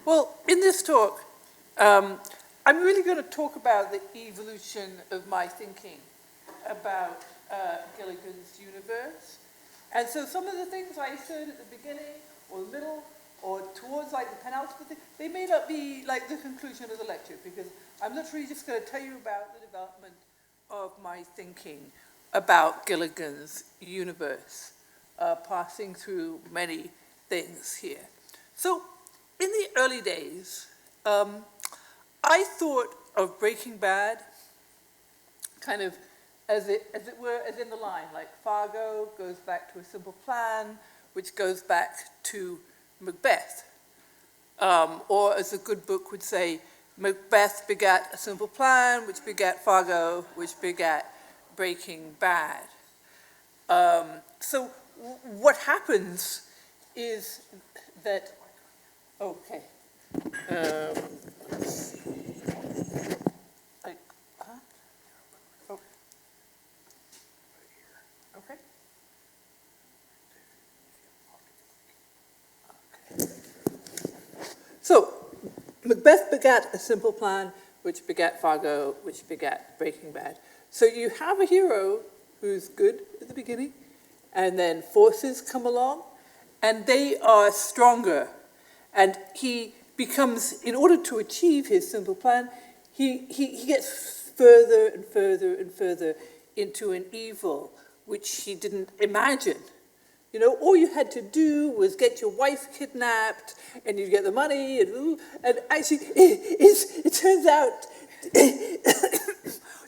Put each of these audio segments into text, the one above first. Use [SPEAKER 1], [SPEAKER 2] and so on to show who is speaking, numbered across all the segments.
[SPEAKER 1] Well, in this talk, I'm really going to talk about the evolution of my thinking about Gilligan's universe. And so some of the things I said at the beginning, or the middle, or towards like the penultimate thing, they may not be like the conclusion of the lecture, because I'm literally just going to tell you about the development of my thinking about Gilligan's universe, passing through many things here. So, in the early days, I thought of Breaking Bad kind of as it were, as in the line, like Fargo goes back to a simple plan, which goes back to Macbeth. Or as a good book would say, Macbeth begat a simple plan, which begat Fargo, which begat Breaking Bad. So what happens is that, okay, let's see. Oh. Okay. So, Macbeth begat a simple plan, which begat Fargo, which begat Breaking Bad. So you have a hero who's good at the beginning, and then forces come along, and they are stronger. And he becomes, in order to achieve his simple plan, he gets further and further and further into an evil which he didn't imagine. You know, all you had to do was get your wife kidnapped, and you'd get the money, and actually, it turns out,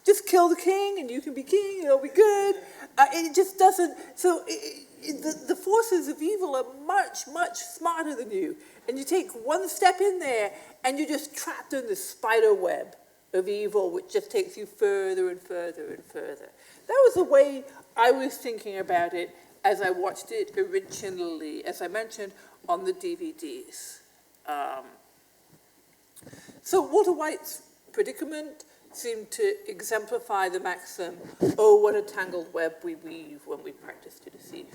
[SPEAKER 1] just kill the king, and you can be king, and it'll be good. It just doesn't, so the forces of evil are much, much smarter than you. And you take one step in there, and you're just trapped in the spider web of evil, which just takes you further and further and further. That was the way I was thinking about it as I watched it originally, as I mentioned, on the DVDs. So Walter White's predicament seemed to exemplify the maxim, oh, what a tangled web we weave when we practice to deceive.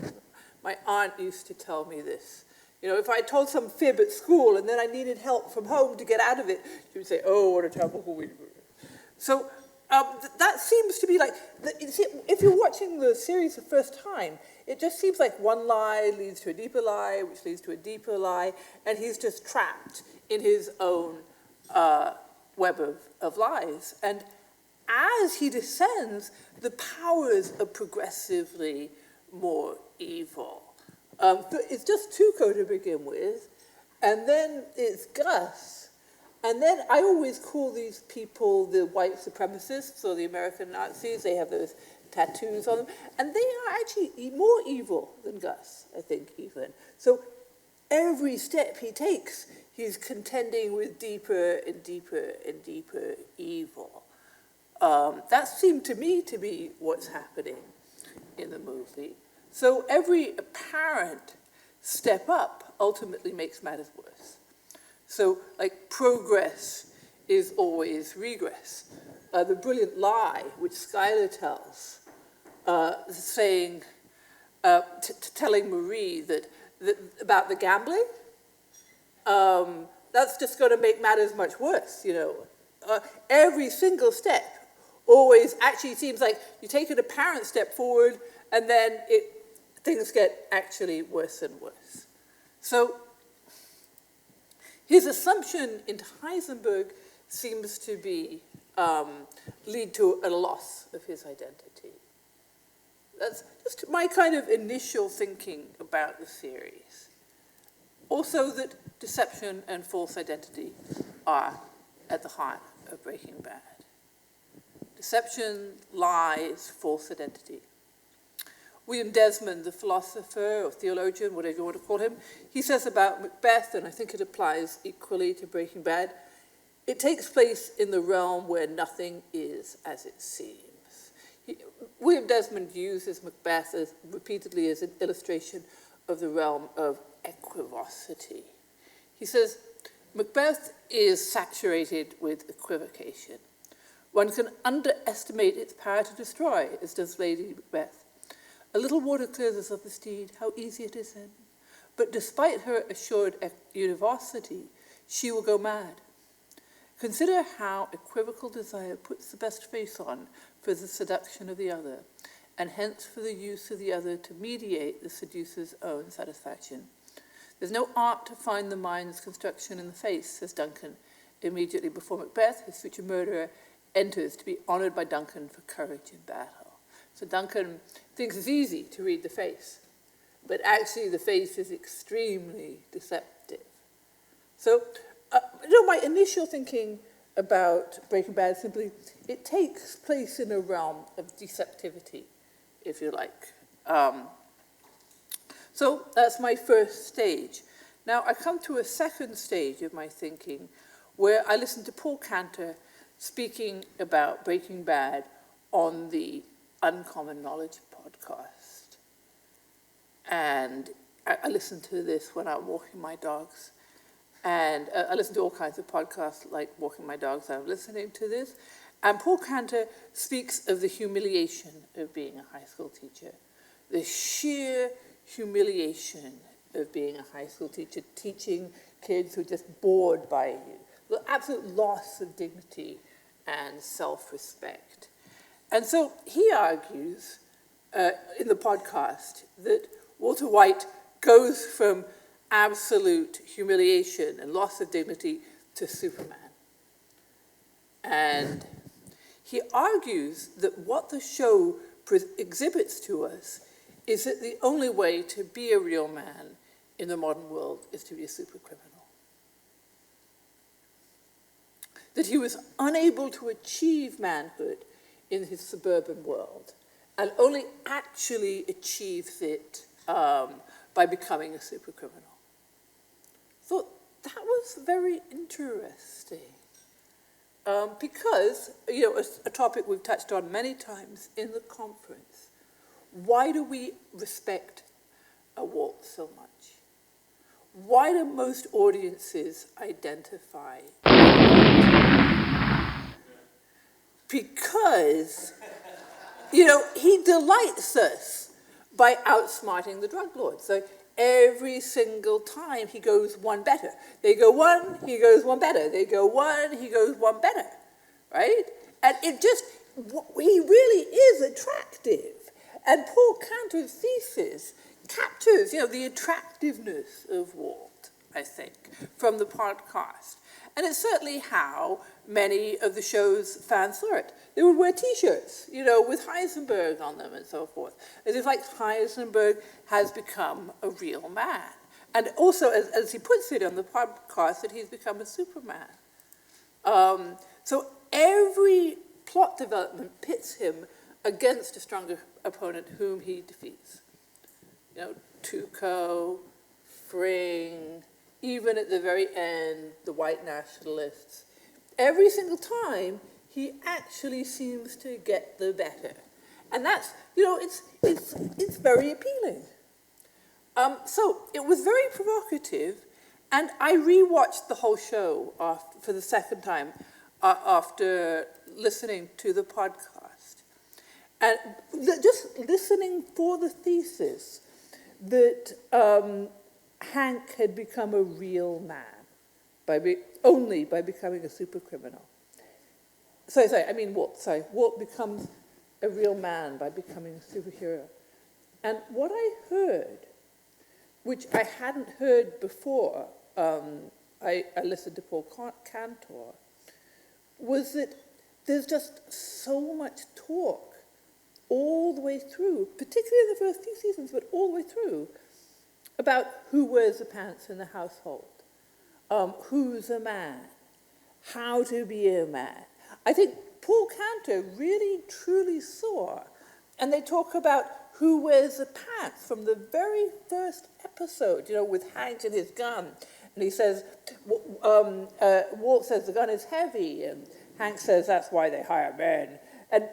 [SPEAKER 1] My aunt used to tell me this. You know, if I told some fib at school and then I needed help from home to get out of it, she would say, oh, what a tangled web we weave. So that seems to be like, if you're watching the series the first time, it just seems like one lie leads to a deeper lie, which leads to a deeper lie, and he's just trapped in his own web of lies. And as he descends, the powers are progressively more evil. It's just Tuco to begin with, and then it's Gus. And then I always call these people the white supremacists or the American Nazis. They have those tattoos on them. And they are actually more evil than Gus, I think, even. So every step he takes, he's contending with deeper and deeper and deeper evil. That seemed to me to be what's happening in the movie. So every apparent step up ultimately makes matters worse. So, like, progress is always regress. The brilliant lie which Schuyler tells, saying, telling Marie that about the gambling, that's just going to make matters much worse, you know. Every single step always actually seems like you take an apparent step forward, and then things get actually worse and worse. So his assumption into Heisenberg seems to be lead to a loss of his identity. That's just my kind of initial thinking about the series. Also that deception and false identity are at the heart of Breaking Bad. Deception, lies, false identity. William Desmond, the philosopher or theologian, whatever you want to call him, he says about Macbeth, and I think it applies equally to Breaking Bad, it takes place in the realm where nothing is as it seems. William Desmond uses Macbeth repeatedly as an illustration of the realm of equivocity. He says, Macbeth is saturated with equivocation. One can underestimate its power to destroy, as does Lady Macbeth. A little water clears us of the steed, how easy it is then. But despite her assured univocity, she will go mad. Consider how equivocal desire puts the best face on for the seduction of the other, and hence for the use of the other to mediate the seducer's own satisfaction. There's no art to find the mind's construction in the face, says Duncan, immediately before McGrath, his future murderer, enters to be honoured by Duncan for courage in battle. So Duncan thinks it's easy to read the face, but actually the face is extremely deceptive. So, my initial thinking about Breaking Bad simply, it takes place in a realm of deceptivity, if you like. So that's my first stage. Now I come to a second stage of my thinking where I listen to Paul Cantor speaking about Breaking Bad on the Uncommon Knowledge podcast. And I listen to this when I'm walking my dogs. And I listen to all kinds of podcasts like Walking My Dogs. I'm listening to this. And Paul Cantor speaks of the humiliation of being a high school teacher. The sheer humiliation of being a high school teacher, teaching kids who are just bored by you. The absolute loss of dignity and self-respect. And so he argues in the podcast that Walter White goes from absolute humiliation and loss of dignity to Superman. And he argues that what the show exhibits to us is that the only way to be a real man in the modern world is to be a super criminal. That he was unable to achieve manhood in his suburban world and only actually achieves it by becoming a super criminal. So that was very interesting because, a topic we've touched on many times in the conference. Why do we respect a Walt so much? Why do most audiences identify? Because, he delights us by outsmarting the drug lords. So every single time he goes one better. They go one, he goes one better. They go one, he goes one better, right? And he really is attractive. And Paul Cantor's thesis captures, the attractiveness of Walt, I think, from the podcast. And it's certainly how many of the show's fans saw it. They would wear T-shirts, with Heisenberg on them and so forth. As if, Heisenberg has become a real man. And also, as he puts it on the podcast, that he's become a Superman. So every plot development pits him against a stronger opponent whom he defeats. Tuco, Fring, even at the very end, the white nationalists. Every single time, he actually seems to get the better. And that's, it's very appealing. So it was very provocative, and I rewatched the whole show for the second time after listening to the podcast. And just listening for the thesis that Hank had become a real man only by becoming a super criminal. Walt. Walt becomes a real man by becoming a superhero. And what I heard, which I hadn't heard before, I listened to Paul Cantor, was that there's just so much talk all the way through, particularly in the first few seasons, but all the way through, about who wears the pants in the household, who's a man, how to be a man. I think Paul Cantor really, truly saw, and they talk about who wears the pants from the very first episode, with Hank and his gun. And he says, Walt says the gun is heavy, and Hank says that's why they hire men. And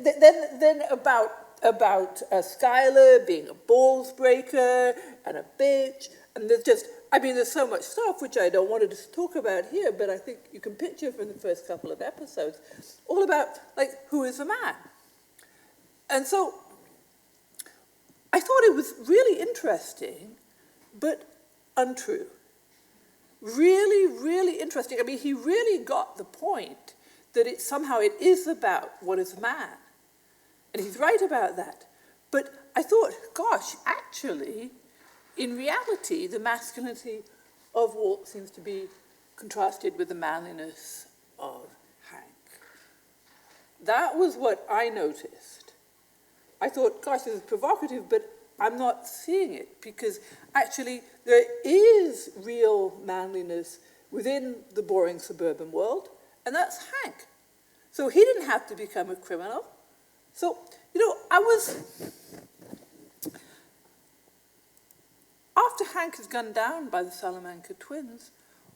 [SPEAKER 1] then about Skylar being a balls breaker and a bitch, and there's so much stuff which I don't want to talk about here, but I think you can picture from the first couple of episodes, all about, who is a man? And so I thought it was really interesting, but untrue. really, really interesting. I mean, he really got the point that it is about what is man. And he's right about that. But I thought, gosh, actually, in reality, the masculinity of Walt seems to be contrasted with the manliness of Hank. That was what I noticed. I thought, gosh, this is provocative, but I'm not seeing it, because actually there is real manliness within the boring suburban world, and that's Hank. So he didn't have to become a criminal. So, after Hank is gunned down by the Salamanca twins,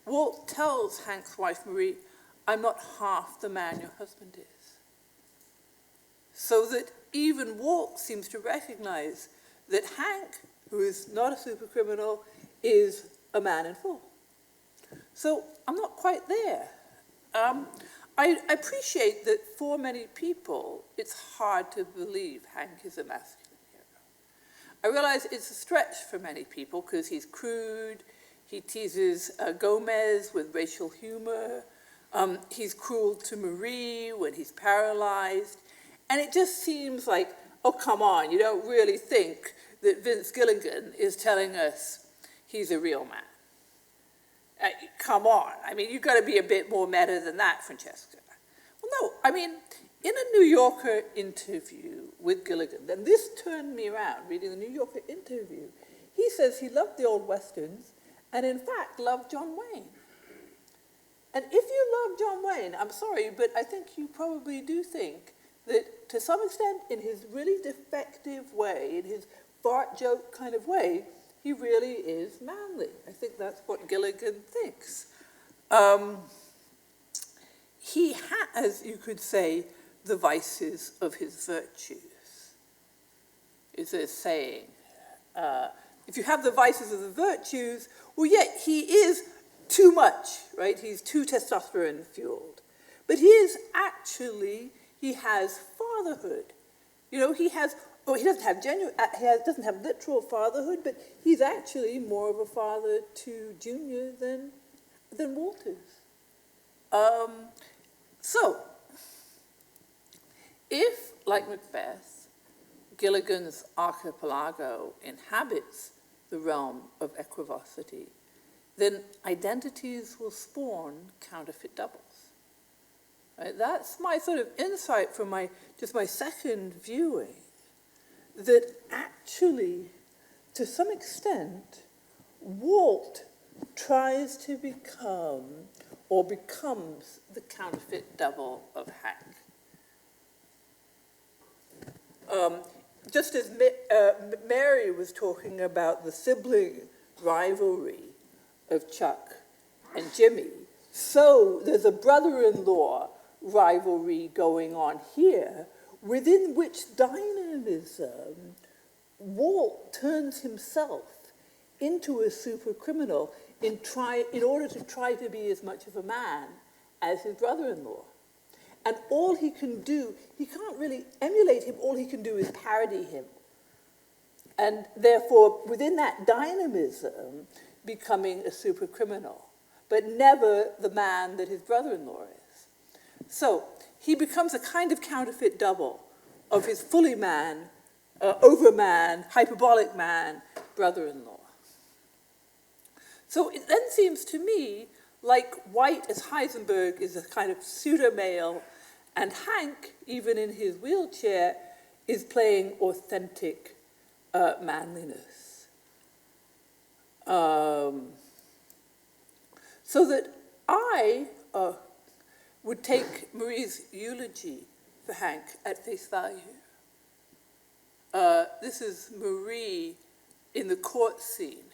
[SPEAKER 1] Walt tells Hank's wife, Marie, I'm not half the man your husband is. So that even Walt seems to recognize that Hank, who is not a super criminal, is a man in full. So I'm not quite there. I appreciate that for many people, it's hard to believe Hank is a masculine hero. I realize it's a stretch for many people because he's crude, he teases Gomez with racial humor, he's cruel to Marie when he's paralyzed, and it just seems like, oh, come on, you don't really think that Vince Gilligan is telling us he's a real man. Come on. I mean, you've got to be a bit more meta than that, Francesca. Well, no, I mean, in a New Yorker interview with Gilligan, and this turned me around, reading the New Yorker interview, he says he loved the old Westerns and, in fact, loved John Wayne. And if you love John Wayne, I'm sorry, but I think you probably do think that, to some extent, in his really defective way, in his fart joke kind of way, he really is manly. I think that's what Gilligan thinks. He has, you could say, the vices of his virtues. Is a saying. If you have the vices of the virtues, well, yet he is too much, right? He's too testosterone fueled. But he has fatherhood. He doesn't have literal fatherhood, but he's actually more of a father to Junior than Walt is. So, if, like Macbeth, Gilligan's Archipelago inhabits the realm of equivocity, then identities will spawn counterfeit doubles. Right? That's my sort of insight from my second viewing, that actually, to some extent, Walt tries to become or becomes the counterfeit double of Hank. Just as Mary was talking about the sibling rivalry of Chuck and Jimmy, so there's a brother-in-law rivalry going on here, within which dynamism Walt turns himself into a super criminal in order to try to be as much of a man as his brother-in-law. And all he can do, he can't really emulate him, all he can do is parody him. And therefore, within that dynamism, becoming a super criminal, but never the man that his brother-in-law is. So he becomes a kind of counterfeit double of his fully man, overman, hyperbolic man, brother-in-law. So it then seems to me like White as Heisenberg is a kind of pseudo-male, and Hank, even in his wheelchair, is playing authentic manliness. So that I would take Marie's eulogy for Hank at face value. This is Marie in the court scene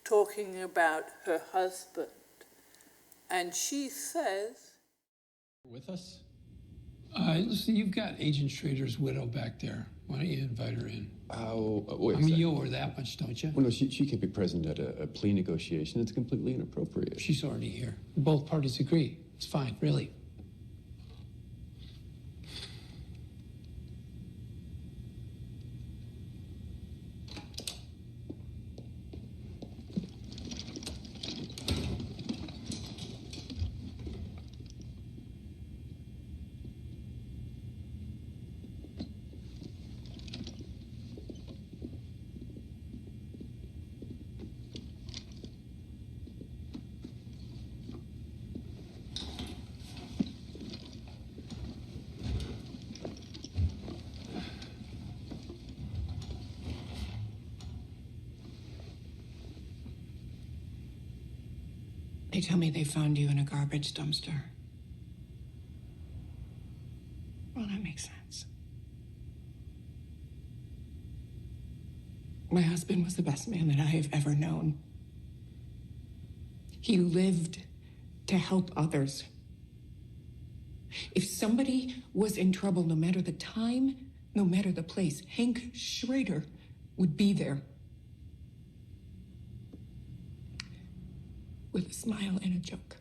[SPEAKER 1] talking about her husband. And she says...
[SPEAKER 2] With us? Listen, you've got Agent Schrader's widow back there. Why don't you invite her in?
[SPEAKER 3] Oh, wait.
[SPEAKER 2] I mean, you owe her that much, don't you?
[SPEAKER 3] Well, no, she can't be present at a plea negotiation. It's completely inappropriate.
[SPEAKER 2] She's already here. Both parties agree. It's fine, really.
[SPEAKER 4] They tell me they found you in a garbage dumpster. Well, that makes sense. My husband was the best man that I have ever known. He lived to help others. If somebody was in trouble, no matter the time, no matter the place, Hank Schrader would be there. With a smile and a joke.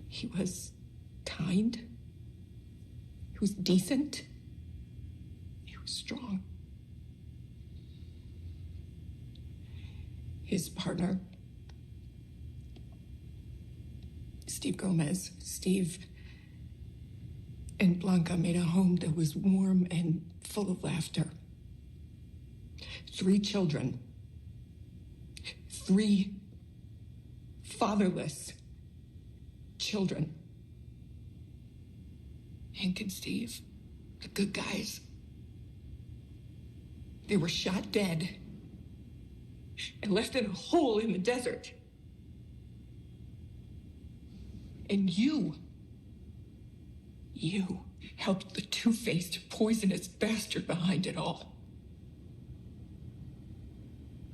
[SPEAKER 4] He was kind. He was decent. He was strong. His partner, Steve Gomez, Steve and Blanca made a home that was warm and full of laughter. 3 children. 3 fatherless children. Hank and Steve, the good guys. They were shot dead and left in a hole in the desert. And you helped the two-faced, poisonous bastard behind it all.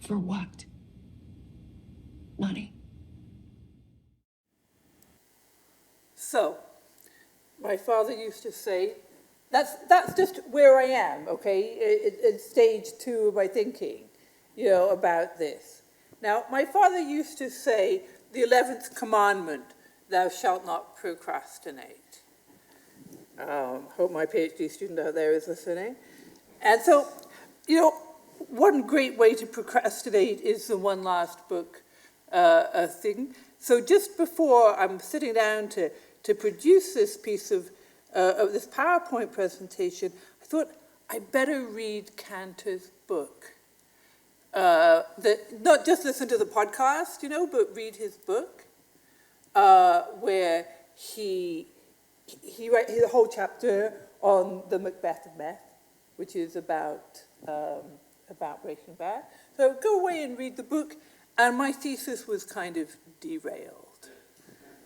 [SPEAKER 4] For what? Money.
[SPEAKER 1] So, my father used to say, that's just where I am, okay? It's stage 2 of my thinking, about this. Now, my father used to say, the 11th commandment, thou shalt not procrastinate. Hope my PhD student out there is listening. And so, one great way to procrastinate is the one last book thing. So just before I'm sitting down to produce this piece of this PowerPoint presentation, I thought I'd better read Cantor's book. Not just listen to the podcast, but read his book, where he writes a whole chapter on the Macbeth of Meth, which is about Breaking Bad. So go away and read the book, and my thesis was kind of derailed.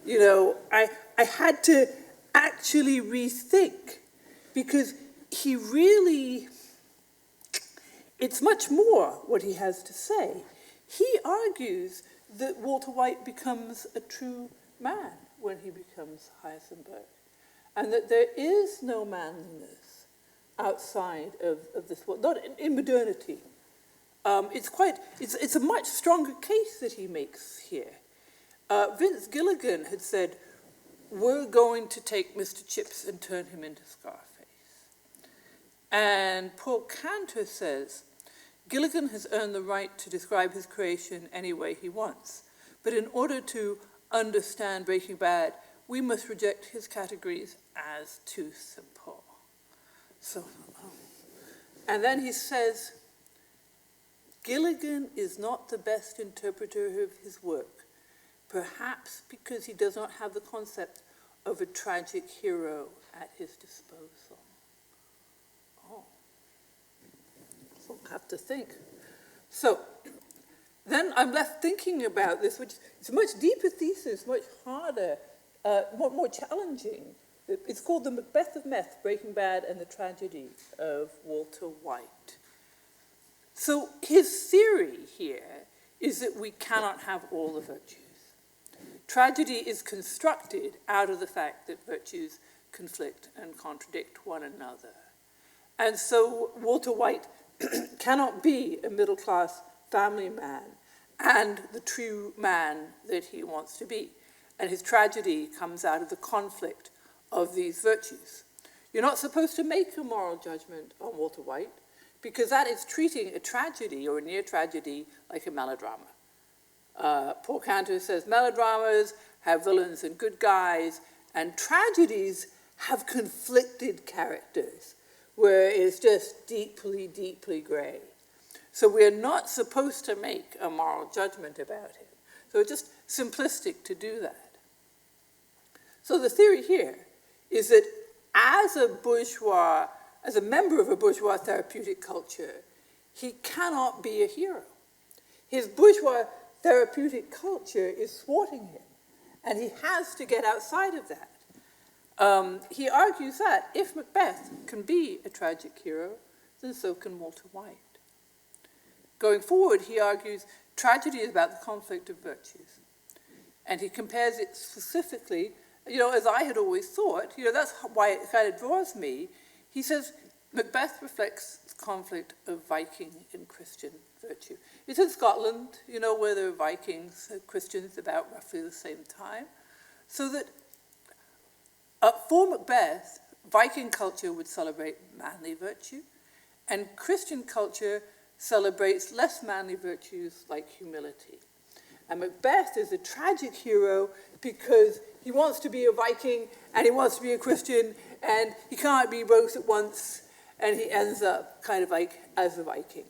[SPEAKER 1] I had to actually rethink, because he really, it's much more what he has to say. He argues that Walter White becomes a true man when he becomes Heisenberg, and that there is no manliness outside of this world, not in modernity. It's a much stronger case that he makes here. Vince Gilligan had said, we're going to take Mr. Chips and turn him into Scarface. And Paul Cantor says, Gilligan has earned the right to describe his creation any way he wants. But in order to understand Breaking Bad, we must reject his categories as too simple. And then he says, Gilligan is not the best interpreter of his work, perhaps because he does not have the concept of a tragic hero at his disposal. So I have to think. So then I'm left thinking about this, which is a much deeper thesis, much harder, more challenging. It's called The Macbeth of Meth, Breaking Bad and the Tragedy of Walter White. So his theory here is that we cannot have all the virtues. Tragedy is constructed out of the fact that virtues conflict and contradict one another. And so Walter White cannot be a middle-class family man and the true man that he wants to be. And his tragedy comes out of the conflict of these virtues. You're not supposed to make a moral judgment on Walter White, because that is treating a tragedy or a near tragedy like a melodrama. Paul Cantor says melodramas have villains and good guys, and tragedies have conflicted characters, where it's just deeply, deeply gray. So we're not supposed to make a moral judgment about him. So it's just simplistic to do that. So the theory here is that as a member of a bourgeois therapeutic culture, he cannot be a hero. His bourgeois therapeutic culture is thwarting him, and he has to get outside of that. He argues that if Macbeth can be a tragic hero, then so can Walter White. Going forward, he argues tragedy is about the conflict of virtues. And he compares it specifically, as I had always thought, that's why it kind of draws me. He says Macbeth reflects the conflict of Viking and Christian virtue. It's in Scotland, where there are Vikings and Christians about roughly the same time. So that for Macbeth, Viking culture would celebrate manly virtue, and Christian culture celebrates less manly virtues like humility. And Macbeth is a tragic hero because he wants to be a Viking and he wants to be a Christian, and he can't be both at once, and he ends up kind of like as a Viking.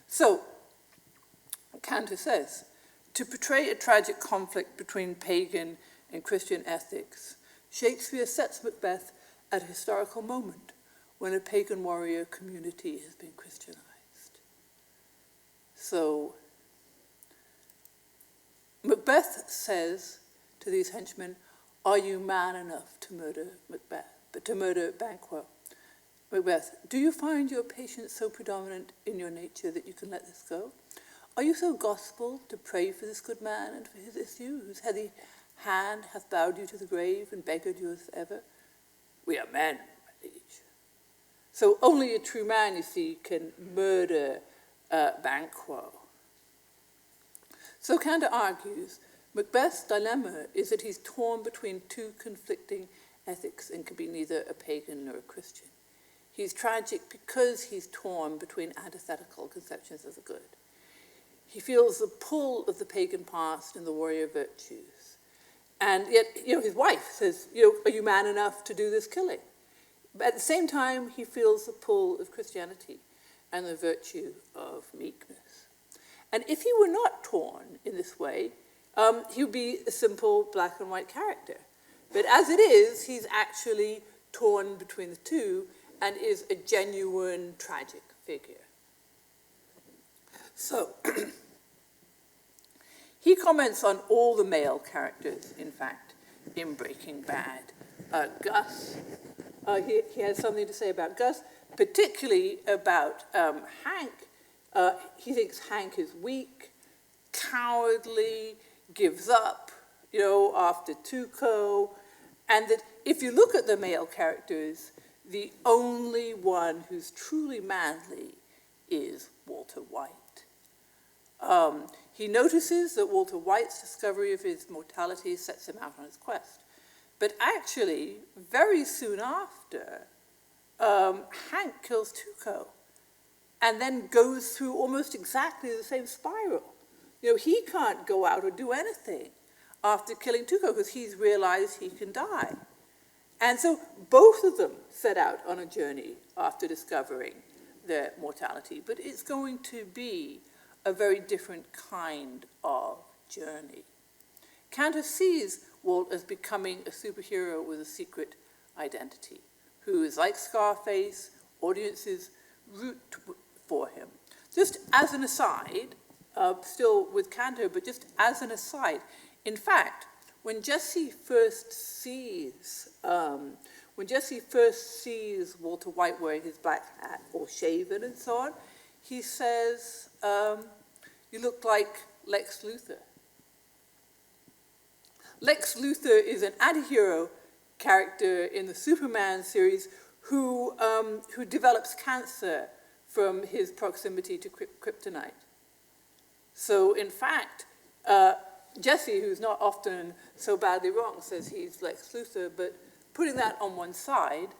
[SPEAKER 1] So, Cantor says, to portray a tragic conflict between pagan and Christian ethics, Shakespeare sets Macbeth at a historical moment when a pagan warrior community has been Christianized. So, Macbeth says to these henchmen, "Are you man enough to murder Macbeth, but to murder Banquo? Macbeth, do you find your patience so predominant in your nature that you can let this go? Are you so gospel to pray for this good man and for his issue, whose heavy hand hath bowed you to the grave and beggared you as ever? We are men, my liege." So only a true man, you see, can murder Banquo. So Cantor argues, Macbeth's dilemma is that he's torn between two conflicting ethics and can be neither a pagan nor a Christian. He's tragic because he's torn between antithetical conceptions of the good. He feels the pull of the pagan past and the warrior virtues. And yet, his wife says, are you man enough to do this killing? But at the same time, he feels the pull of Christianity and the virtue of meekness. And if he were not torn in this way, he would be a simple black and white character. But as it is, he's actually torn between the two and is a genuine tragic figure. So, he comments on all the male characters, in fact, in Breaking Bad. Gus, he has something to say about Gus, particularly about Hank. He thinks Hank is weak, cowardly, gives up, after Tuco, and that if you look at the male characters, the only one who's truly manly is Walter White. He notices that Walter White's discovery of his mortality sets him out on his quest. But actually, very soon after, Hank kills Tuco and then goes through almost exactly the same spiral. He can't go out or do anything after killing Tuco because he's realized he can die. And so both of them set out on a journey after discovering their mortality, but it's going to be a very different kind of journey. Cantor sees Walt as becoming a superhero with a secret identity, who is like Scarface, audiences root for him. Just as an aside, still with Cantor, but just as an aside, in fact, when Jesse first sees Walter White wearing his black hat, or shaven and so on, he says, "You look like Lex Luthor." Lex Luthor is an anti-hero character in the Superman series who develops cancer from his proximity to kryptonite. So, in fact, Jesse, who's not often so badly wrong, says he's Lex Luthor, but putting that on one side,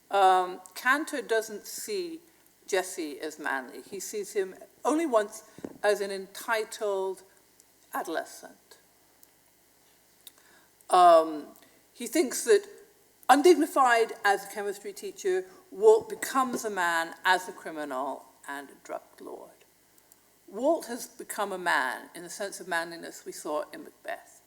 [SPEAKER 1] Cantor doesn't see Jesse as manly. He sees him only once as an entitled adolescent. He thinks that undignified as a chemistry teacher, Walt becomes a man as a criminal and a drug lord. Walt has become a man in the sense of manliness we saw in Macbeth.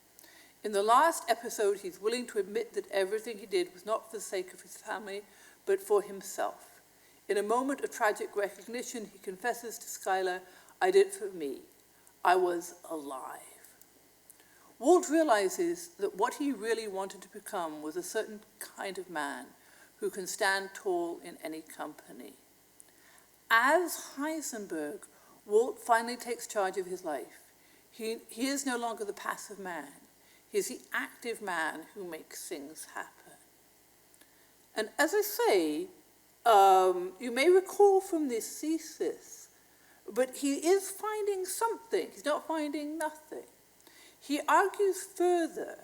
[SPEAKER 1] In the last episode, he's willing to admit that everything he did was not for the sake of his family, but for himself. In a moment of tragic recognition, he confesses to Schuyler, I did it for me. I was alive. Walt realizes that what he really wanted to become was a certain kind of man who can stand tall in any company. As Heisenberg, Walt finally takes charge of his life. He is no longer the passive man. He is the active man who makes things happen. And as I say, you may recall from this thesis, but he is finding something. He's not finding nothing. He argues further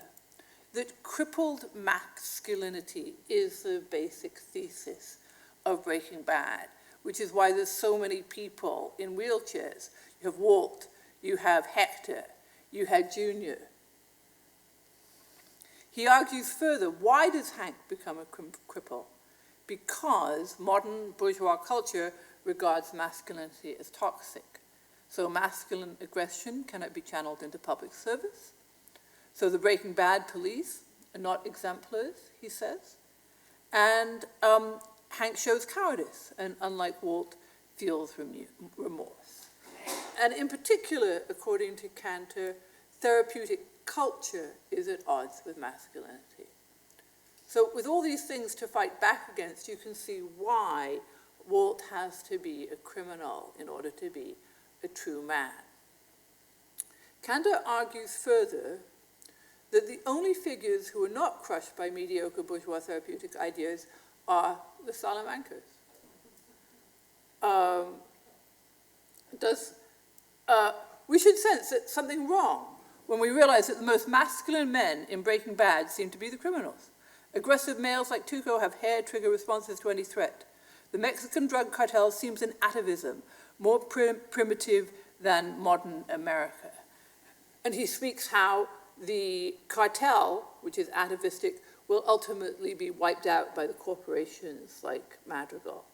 [SPEAKER 1] that crippled masculinity is the basic thesis of Breaking Bad, which is why there's so many people in wheelchairs. You have Walt, you have Hector, you have Junior. He argues further, why does Hank become a cripple? Because modern bourgeois culture regards masculinity as toxic. So masculine aggression cannot be channeled into public service. So the Breaking Bad police are not exemplars, he says. And Hank shows cowardice, and unlike Walt, feels remorse. And in particular, according to Cantor, therapeutic culture is at odds with masculinity. So with all these things to fight back against, you can see why Walt has to be a criminal in order to be a true man. Cantor argues further that the only figures who are not crushed by mediocre bourgeois therapeutic ideas are the Salamancas. We should sense that something wrong when we realize that the most masculine men in Breaking Bad seem to be the criminals. Aggressive males like Tuco have hair-trigger responses to any threat. The Mexican drug cartel seems an atavism, more primitive than modern America. And he speaks how the cartel, which is atavistic, will ultimately be wiped out by the corporations like Madrigal.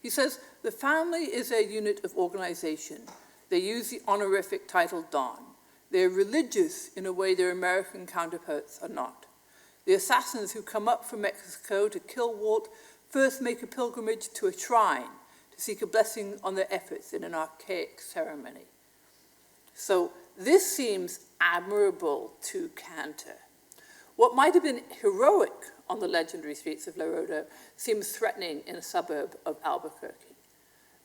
[SPEAKER 1] He says, the family is a unit of organization. They use the honorific title Don. They're religious in a way their American counterparts are not. The assassins who come up from Mexico to kill Walt first make a pilgrimage to a shrine to seek a blessing on their efforts in an archaic ceremony. So this seems admirable to Cantor. What might have been heroic on the legendary streets of Laredo seems threatening in a suburb of Albuquerque.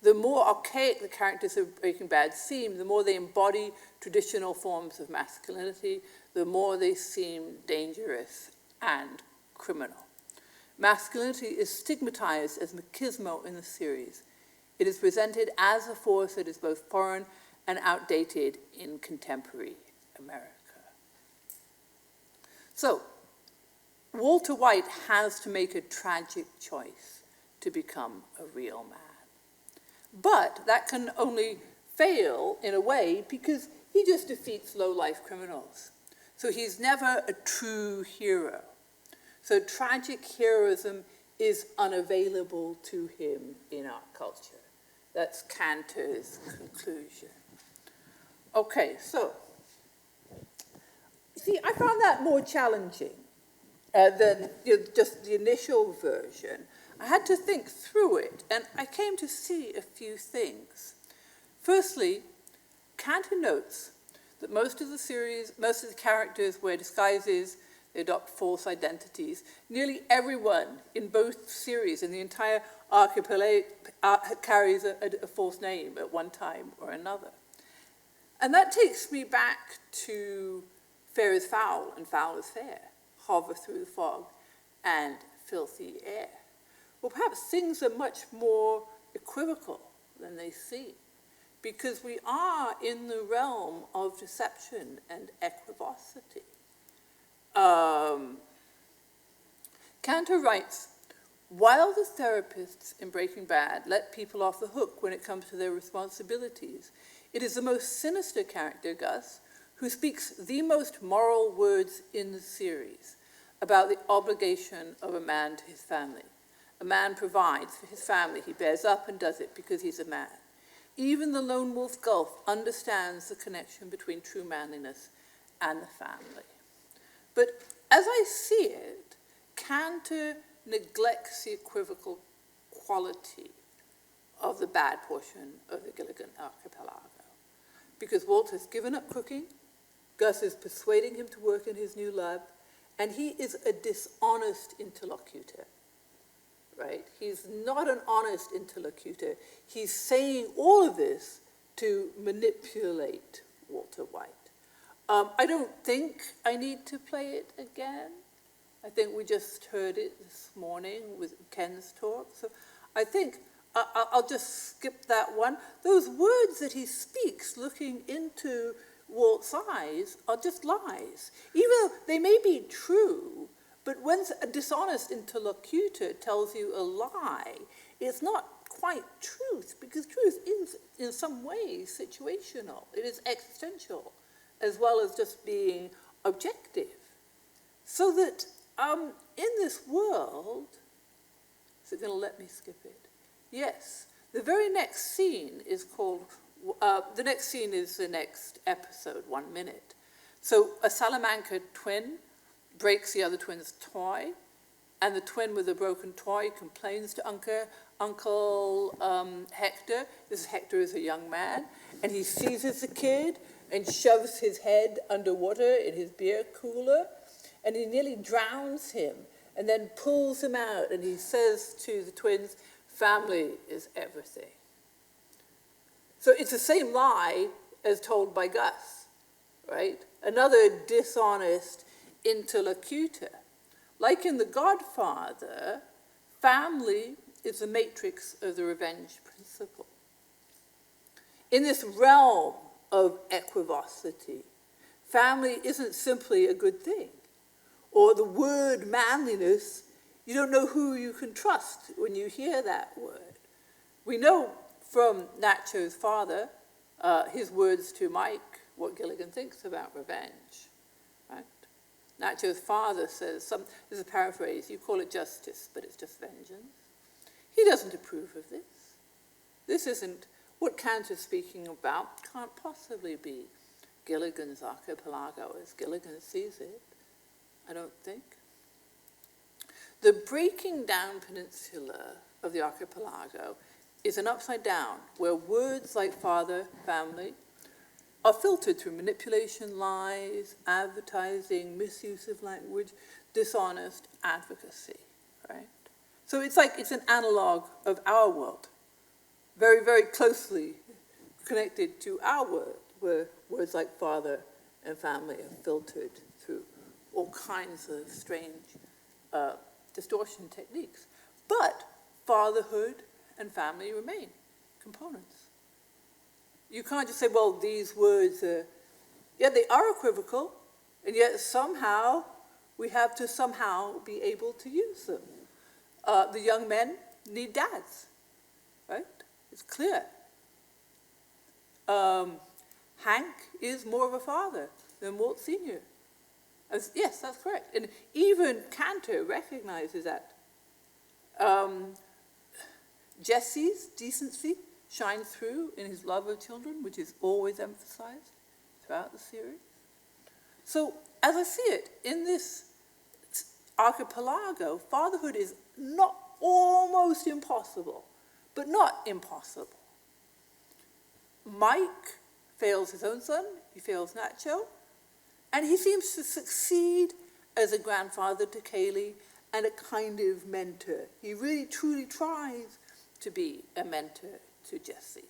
[SPEAKER 1] The more archaic the characters of Breaking Bad seem, the more they embody traditional forms of masculinity, the more they seem dangerous and criminal. Masculinity is stigmatized as machismo in the series. It is presented as a force that is both foreign and outdated in contemporary America. So, Walter White has to make a tragic choice to become a real man. But that can only fail in a way because he just defeats low-life criminals. So he's never a true hero. So tragic heroism is unavailable to him in our culture. That's Cantor's conclusion. Okay, so, see, I found that more challenging than just the initial version. I had to think through it, and I came to see a few things. Firstly, Cantor notes that most of the characters wear disguises, they adopt false identities. Nearly everyone in both series, in the entire Archipelago, carries a false name at one time or another. And that takes me back to fair is foul and foul is fair, hover through the fog and filthy air. Well, perhaps things are much more equivocal than they seem, because we are in the realm of deception and equivocity. Cantor writes, while the therapists in Breaking Bad let people off the hook when it comes to their responsibilities, it is the most sinister character, Gus, who speaks the most moral words in the series about the obligation of a man to his family. A man provides for his family. He bears up and does it because he's a man. Even the lone wolf Gulf understands the connection between true manliness and the family. But as I see it, Cantor neglects the equivocal quality bad portion of the Gilligan archipelago. Because Walt has given up cooking, Gus is persuading him to work in his new lab, and he is a dishonest interlocutor, right? He's not an honest interlocutor. He's saying all of this to manipulate Walter White. I don't think I need to play it again. I think we just heard it this morning with Ken's talk. So I think I'll just skip that one. Those words that he speaks looking into Walt's eyes are just lies. Even though they may be true, but when a dishonest interlocutor tells you a lie, it's not quite truth, because truth is in some ways situational. It is existential, as well as just being objective. So that in this world, is it going to let me skip it? Yes. The very next scene is called, the next scene is the next episode, 1 minute. So a Salamanca twin breaks the other twin's toy, and the twin with the broken toy complains to Uncle Hector. This Hector is a young man, and he seizes the kid and shoves his head underwater in his beer cooler, and he nearly drowns him, and then pulls him out, and he says to the twins, "Family is everything." So it's the same lie as told by Gus, right? Another dishonest interlocutor. Like in The Godfather, family is the matrix of the revenge principle. In this realm of equivocity, family isn't simply a good thing. Or the word manliness, you don't know who you can trust when you hear that word. We know from Nacho's father, his words to Mike, what Gilligan thinks about revenge, right? Nacho's father says, this is a paraphrase, you call it justice, but it's just vengeance. He doesn't approve of this. This isn't, what Kant is speaking about can't possibly be Gilligan's archipelago as Gilligan sees it, I don't think. The breaking down peninsula of the archipelago is an upside down where words like father, family, are filtered through manipulation, lies, advertising, misuse of language, dishonest advocacy, right? So it's like it's an analog of our world, very, very closely connected to our world, where words like father and family are filtered through all kinds of strange distortion techniques. But fatherhood and family remain components. You can't just say, well, these words are, yeah, they are equivocal, and yet somehow we have to somehow be able to use them. The young men need dads, right? It's clear. Hank is more of a father than Walt Sr. Yes, that's correct. And even Cantor recognizes that. Jesse's decency shines through in his love of children, which is always emphasized throughout the series. So, as I see it, in this archipelago, fatherhood is not almost impossible, but not impossible. Mike fails his own son, he fails Nacho, and he seems to succeed as a grandfather to Kaylee and a kind of mentor. He really, truly tries to be a mentor to Jesse.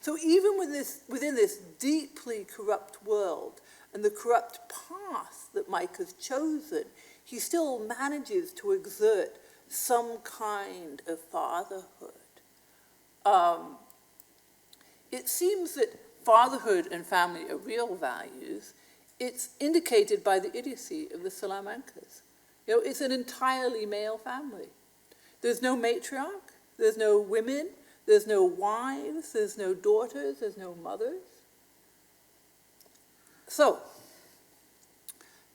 [SPEAKER 1] So even within this deeply corrupt world and the corrupt path that Mike has chosen, he still manages to exert some kind of fatherhood. It seems that fatherhood and family are real values. It's indicated by the idiocy of the Salamancas. You know, it's an entirely male family. There's no matriarch, there's no women, there's no wives, there's no daughters, there's no mothers. So,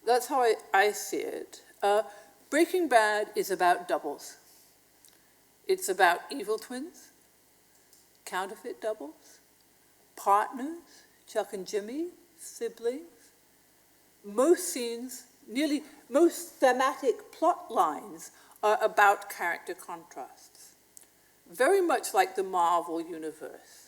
[SPEAKER 1] that's how I see it. Breaking Bad is about doubles. It's about evil twins, counterfeit doubles, partners, Chuck and Jimmy, siblings. Most scenes, nearly most thematic plot lines are about character contrasts. very much like the Marvel universe.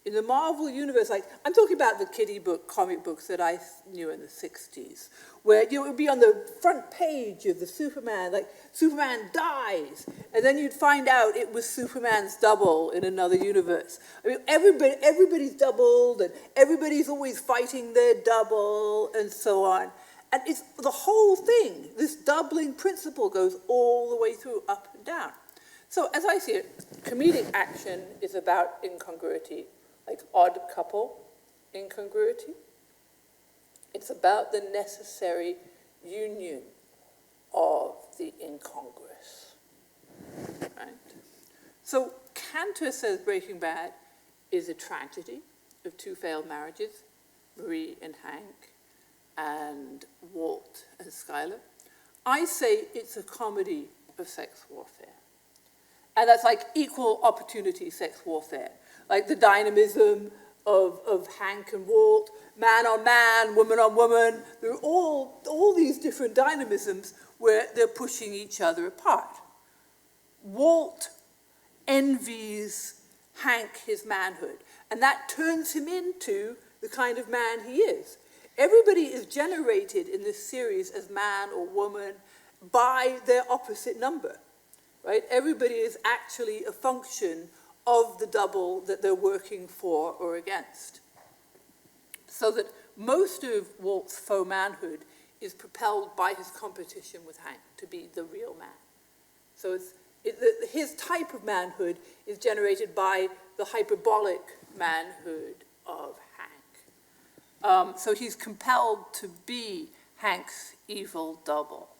[SPEAKER 1] In the Marvel universe, like, I'm talking about the kiddie book, comic books that I knew in the 60s, where it would be on the front page of the Superman, like, Superman dies, and then you'd find out it was Superman's double in another universe. I mean, everybody's doubled, and everybody's always fighting their double, and so on. And it's the whole thing, this doubling principle goes all the way through, up and down. So as I see it, comedic action is about incongruity, like Odd Couple incongruity. It's about the necessary union of the incongruous, right? So Cantor says Breaking Bad is a tragedy of two failed marriages, Marie and Hank, and Walt and Skylar. I say it's a comedy of sex warfare. And that's like equal opportunity sex warfare. Like the dynamism of Hank and Walt, man on man, woman on woman. There are all these different dynamisms where they're pushing each other apart. Walt envies Hank his manhood, and that turns him into the kind of man he is. Everybody is generated in this series as man or woman by their opposite number, right? Everybody is actually a function of the double that they're working for or against. So that most of Walt's faux manhood is propelled by his competition with Hank to be the real man. So his type of manhood is generated by the hyperbolic manhood of Hank. So he's compelled to be Hank's evil double.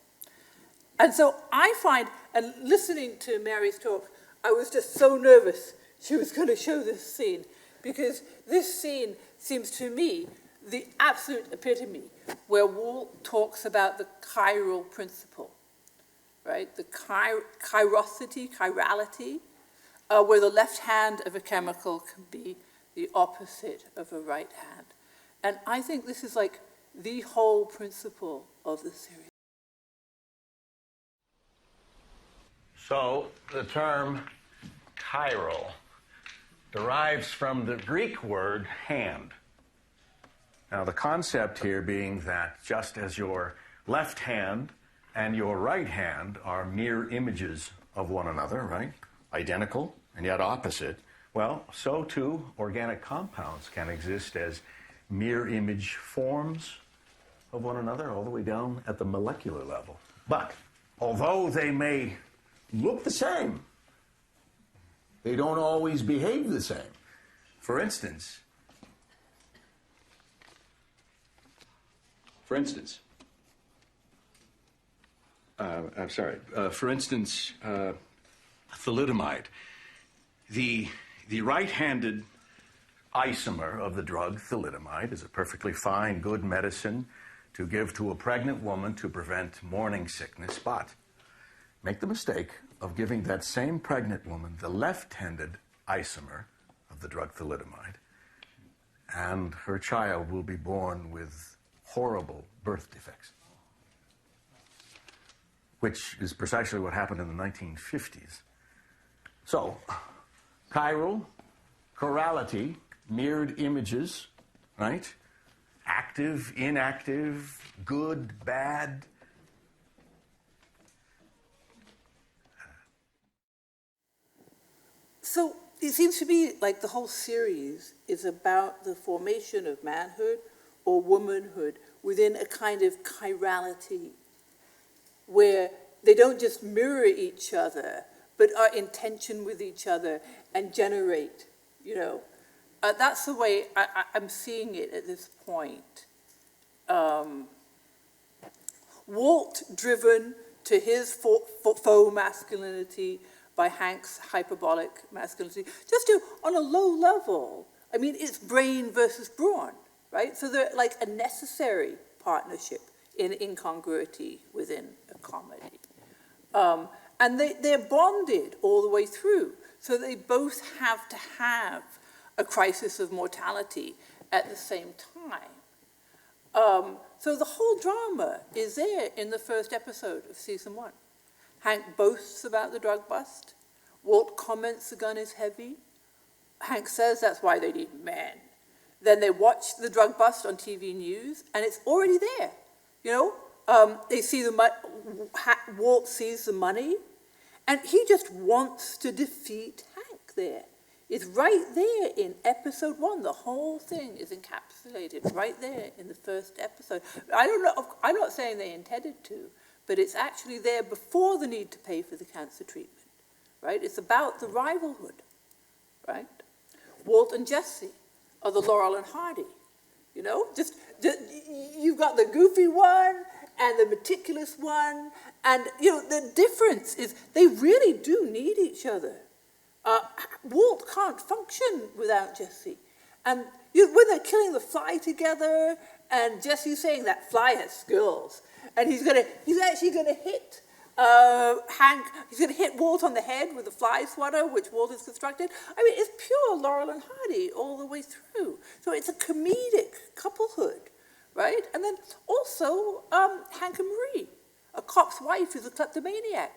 [SPEAKER 1] And so I find, and listening to Mary's talk, I was just so nervous she was going to show this scene, because this scene seems to me the absolute epitome where Walt talks about the chiral principle, right? The chirality, where the left hand of a chemical can be the opposite of a right hand. And I think this is like the whole principle of the series.
[SPEAKER 5] So the term chiral derives from the Greek word hand. Now the concept here being that just as your left hand and your right hand are mirror images of one another, right? Identical and yet opposite. Well, so too organic compounds can exist as mirror image forms of one another all the way down at the molecular level. But although they may look the same, they don't always behave the same. For instance, thalidomide. The right-handed isomer of the drug thalidomide is a perfectly fine, good medicine to give to a pregnant woman to prevent morning sickness, but make the mistake of giving that same pregnant woman the left-handed isomer of the drug thalidomide, and her child will be born with horrible birth defects, which is precisely what happened in the 1950s. So, chirality, mirrored images, right? Active, inactive, good, bad.
[SPEAKER 1] So it seems to me like the whole series is about the formation of manhood or womanhood within a kind of chirality where they don't just mirror each other, but are in tension with each other and generate, that's the way I'm seeing it at this point. Walt driven to his faux masculinity by Hank's hyperbolic masculinity, just on a low level. I mean, it's brain versus brawn, right? So they're like a necessary partnership in incongruity within a comedy. And they're bonded all the way through, so they both have to have a crisis of mortality at the same time. So the whole drama is there in the first episode of season 1. Hank boasts about the drug bust. Walt comments the gun is heavy. Hank says that's why they need men. Then they watch the drug bust on TV news, and it's already there. They see Walt sees the money, and he just wants to defeat Hank there. It's right there in episode 1. The whole thing is encapsulated right there in the first episode. I don't know, I'm not saying they intended to, but it's actually there before the need to pay for the cancer treatment, right? It's about the rivalhood, right? Walt and Jesse are the Laurel and Hardy, just you've got the goofy one and the meticulous one, and the difference is they really do need each other. Walt can't function without Jesse, and when they're killing the fly together, and Jesse's saying that fly has skills, and he's actually gonna hit Hank. He's gonna hit Walt on the head with the fly swatter, which Walt has constructed. I mean, it's pure Laurel and Hardy all the way through. So it's a comedic couplehood, right? And then also Hank and Marie, a cop's wife who's a kleptomaniac.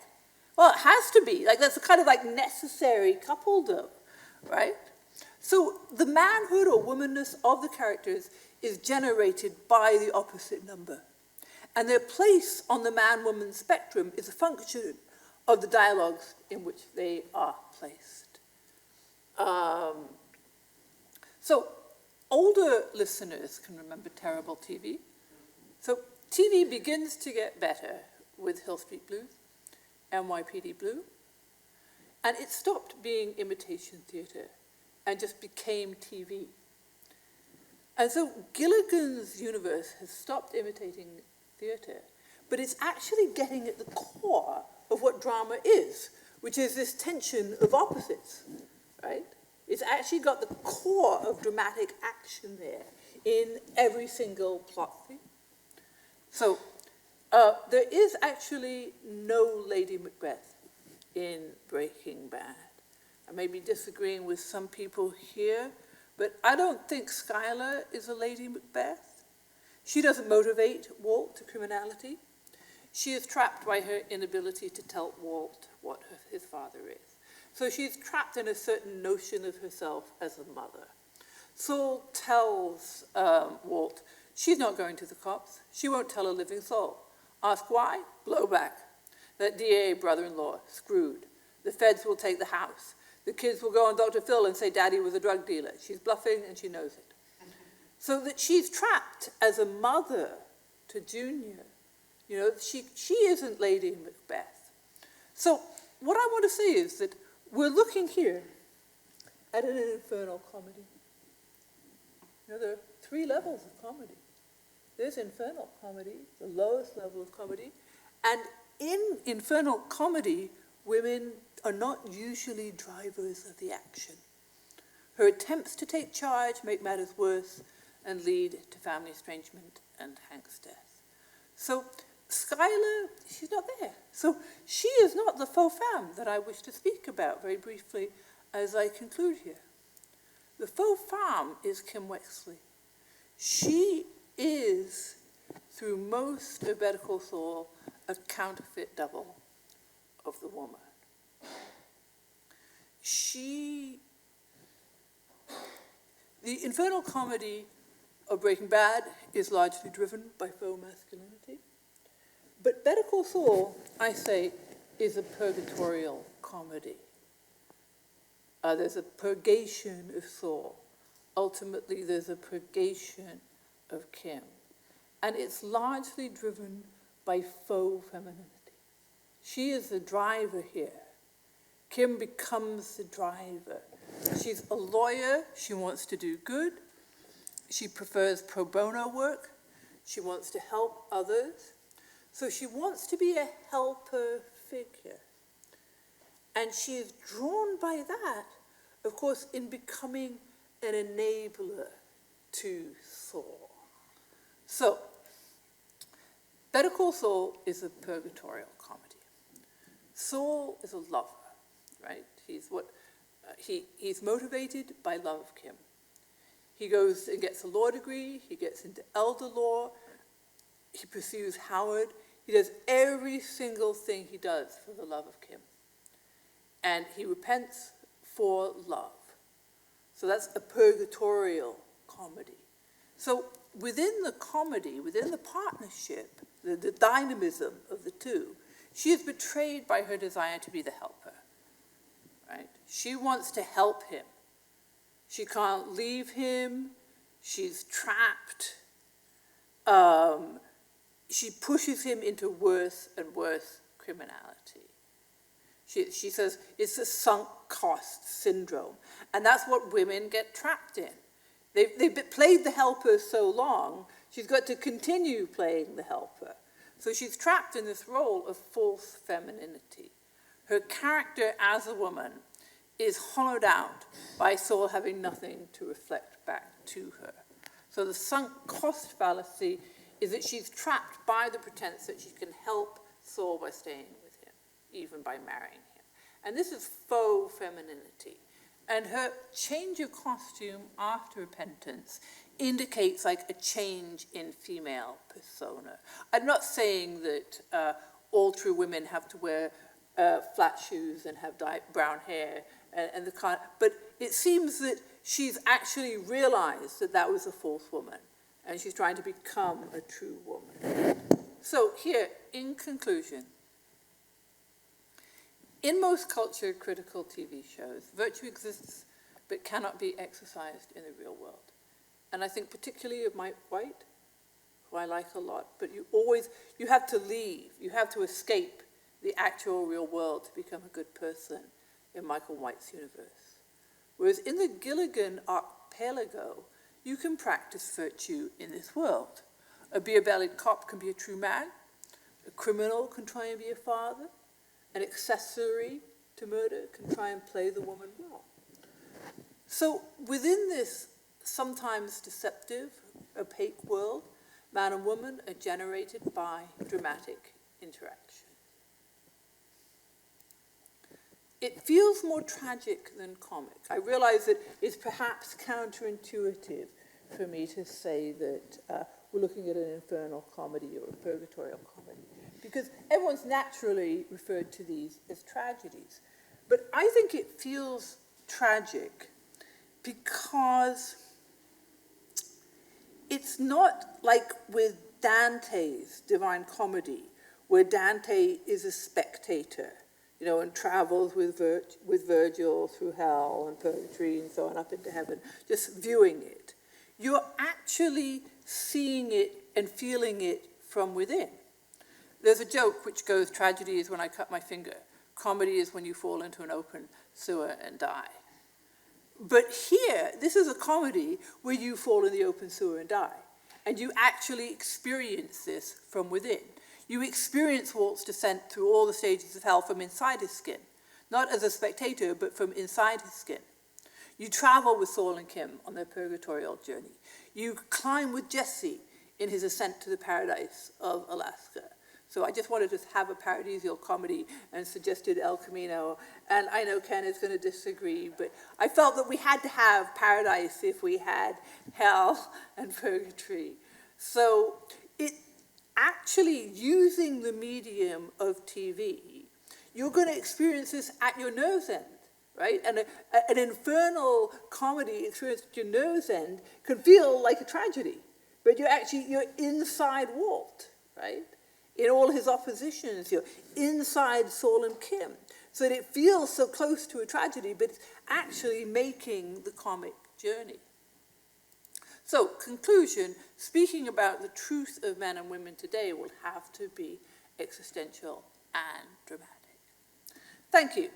[SPEAKER 1] Well, it has to be. That's a kind of necessary coupledom, right? So the manhood or womanness of the characters is generated by the opposite number. And their place on the man-woman spectrum is a function of the dialogues in which they are placed. So older listeners can remember terrible TV. So TV begins to get better with Hill Street Blues, NYPD Blue, and it stopped being imitation theater and just became TV. And so Gilligan's universe has stopped imitating theater, but it's actually getting at the core of what drama is, which is this tension of opposites, right? It's actually got the core of dramatic action there in every single plot thing. So there is actually no Lady McGrath in Breaking Bad. I may be disagreeing with some people here, but I don't think Skylar is a Lady Macbeth. She doesn't motivate Walt to criminality. She is trapped by her inability to tell Walt what his father is. So she's trapped in a certain notion of herself as a mother. Saul tells Walt she's not going to the cops. She won't tell a living soul. Ask why? Blowback. That DA brother-in-law, screwed. The feds will take the house. The kids will go on Dr. Phil and say Daddy was a drug dealer. She's bluffing and she knows it. So that she's trapped as a mother to Junior. You know, she isn't Lady Macbeth. So what I want to say is that we're looking here at an infernal comedy. You know, there are 3 levels of comedy. There's infernal comedy, the lowest level of comedy. And in infernal comedy, women are not usually drivers of the action. Her attempts to take charge make matters worse and lead to family estrangement and Hank's death. So Skylar, she's not there. So she is not the faux femme that I wish to speak about very briefly as I conclude here. The faux femme is Kim Wexley. She is, through most of Better Call Saul, a counterfeit double of the woman. The infernal comedy of Breaking Bad is largely driven by faux masculinity. But Better Call Saul, I say, is a purgatorial comedy. There's a purgation of Saul. Ultimately, there's a purgation of Kim. And it's largely driven by faux femininity. She is the driver here. Kim becomes the driver. She's a lawyer. She wants to do good. She prefers pro bono work. She wants to help others. So she wants to be a helper figure. And she is drawn by that, of course, in becoming an enabler to Saul. So, Better Call Saul is a purgatorial comedy. Saul is a lover, right? He's motivated by love of Kim. He goes and gets a law degree. He gets into elder law. He pursues Howard. He does every single thing he does for the love of Kim. and he repents for love. So that's a purgatorial comedy. So within the comedy, within the partnership, the dynamism of the two, she is betrayed by her desire to be the helper, right? She wants to help him. She can't leave him. She's trapped. She pushes him into worse and worse criminality. She says it's a sunk cost syndrome. And that's what women get trapped in. They've played the helper so long, she's got to continue playing the helper. So she's trapped in this role of false femininity. Her character as a woman is hollowed out by Saul having nothing to reflect back to her. So the sunk cost fallacy is that she's trapped by the pretense that she can help Saul by staying with him, even by marrying him. And this is faux femininity. And her change of costume after repentance indicates like a change in female persona. I'm not saying that all true women have to wear flat shoes and have brown hair and the kind, but it seems that she's actually realized that that was a false woman, and she's trying to become a true woman. So here, in conclusion, in most culture-critical TV shows, virtue exists but cannot be exercised in the real world. And I think particularly of Mike White, who I like a lot, but you have to leave, you have to escape the actual real world to become a good person in Michael White's universe. Whereas in the Gilligan Archipelago, you can practice virtue in this world. A beer-bellied cop can be a true man, a criminal can try and be a father, an accessory to murder can try and play the woman well. So within this sometimes deceptive, opaque world, man and woman are generated by dramatic interaction. It feels more tragic than comic. I realize that it's perhaps counterintuitive for me to say that we're looking at an infernal comedy or a purgatorial comedy, because everyone's naturally referred to these as tragedies. But I think it feels tragic because it's not like with Dante's Divine Comedy, where Dante is a spectator, you know, and travels with Virgil through hell and purgatory and so on up into heaven, just viewing it. You're actually seeing it and feeling it from within. There's a joke which goes, tragedy is when I cut my finger. Comedy is when you fall into an open sewer and die. But here, this is a comedy where you fall in the open sewer and die. And you actually experience this from within. You experience Walt's descent through all the stages of hell from inside his skin. Not as a spectator, but from inside his skin. You travel with Saul and Kim on their purgatorial journey. You climb with Jesse in his ascent to the paradise of Alaska. So I just wanted to have a paradisial comedy and suggested El Camino. And I know Ken is going to disagree, but I felt that we had to have paradise if we had hell and purgatory. So it actually, using the medium of TV, you're going to experience this at your nerve's end, right? And an infernal comedy experienced at your nerve's end can feel like a tragedy, but you're inside Walt, right? In all his oppositions, you're inside Saul and Kim. So that it feels so close to a tragedy, but it's actually making the comic journey. So, conclusion, speaking about the truth of men and women today will have to be existential and dramatic. Thank you.